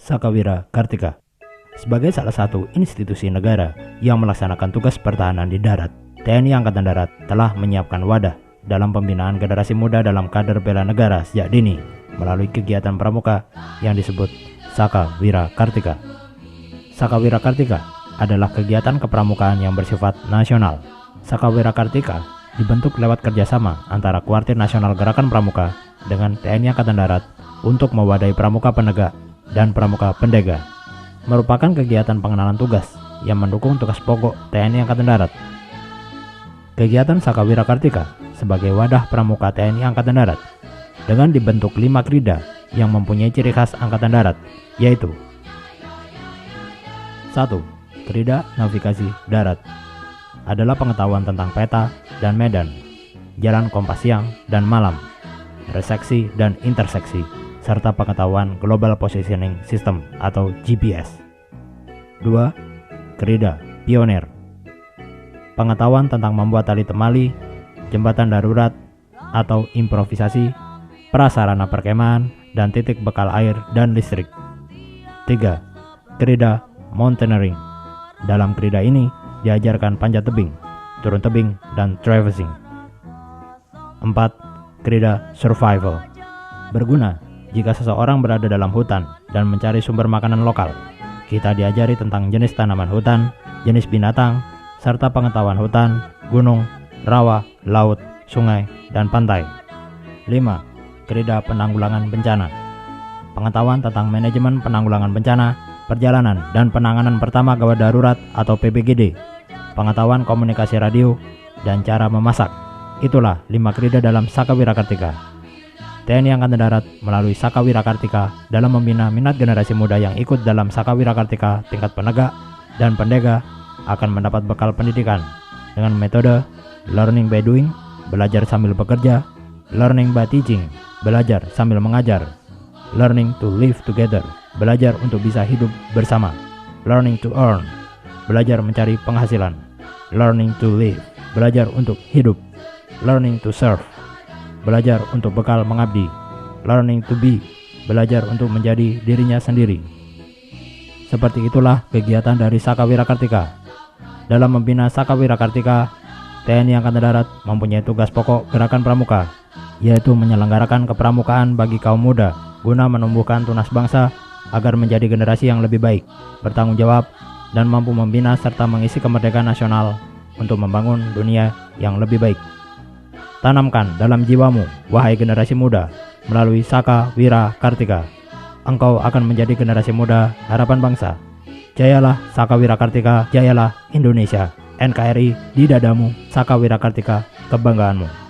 Sakawira Kartika. Sebagai salah satu institusi negara yang melaksanakan tugas pertahanan di darat, TNI Angkatan Darat telah menyiapkan wadah dalam pembinaan generasi muda dalam kader bela negara sejak dini melalui kegiatan pramuka yang disebut Sakawira Kartika. Sakawira Kartika adalah kegiatan kepramukaan yang bersifat nasional. Sakawira Kartika dibentuk lewat kerjasama antara Kuartir Nasional Gerakan Pramuka dengan TNI Angkatan Darat untuk mewadahi pramuka penegak dan pramuka pendega. Merupakan kegiatan pengenalan tugas yang mendukung tugas pokok TNI Angkatan Darat. Kegiatan Sakawira Kartika sebagai wadah pramuka TNI Angkatan Darat dengan dibentuk 5 krida yang mempunyai ciri khas Angkatan Darat, yaitu 1. Krida Navigasi Darat adalah pengetahuan tentang peta dan medan, jalan kompas siang dan malam, reseksi dan interseksi, serta pengetahuan Global Positioning System atau GPS. 2. Krida Pionir, pengetahuan tentang membuat tali temali, jembatan darurat atau improvisasi, prasarana perkemahan, dan titik bekal air dan listrik. 3. Krida Mountaineering, dalam krida ini diajarkan panjat tebing, turun tebing, dan traversing. 4. Krida Survival, berguna jika seseorang berada dalam hutan dan mencari sumber makanan lokal. Kita diajari tentang jenis tanaman hutan, jenis binatang, serta pengetahuan hutan, gunung, rawa, laut, sungai, dan pantai. 5. Krida Penanggulangan Bencana, pengetahuan tentang manajemen penanggulangan bencana, perjalanan, dan penanganan pertama gawat darurat atau PPGD, pengetahuan komunikasi radio, dan cara memasak. Itulah 5 krida dalam Sakawira Kartika. TNI Angkatan Darat melalui Sakawira Kartika dalam membina minat generasi muda yang ikut dalam Sakawira Kartika tingkat penegak dan pendega akan mendapat bekal pendidikan dengan metode learning by doing, belajar sambil bekerja, learning by teaching, belajar sambil mengajar, learning to live together, belajar untuk bisa hidup bersama, learning to earn, belajar mencari penghasilan, learning to live, belajar untuk hidup, learning to serve, belajar untuk bekal mengabdi, learning to be, belajar untuk menjadi dirinya sendiri. Seperti itulah kegiatan dari Sakawira Kartika. Dalam membina Sakawira Kartika, TNI Angkatan Darat mempunyai tugas pokok gerakan pramuka, yaitu menyelenggarakan kepramukaan bagi kaum muda guna menumbuhkan tunas bangsa agar menjadi generasi yang lebih baik, bertanggung jawab, dan mampu membina serta mengisi kemerdekaan nasional untuk membangun dunia yang lebih baik. Tanamkan dalam jiwamu, wahai generasi muda, melalui Sakawira Kartika. Engkau akan menjadi generasi muda harapan bangsa. Jayalah Sakawira Kartika, jayalah Indonesia. NKRI di dadamu, Sakawira Kartika kebanggaanmu.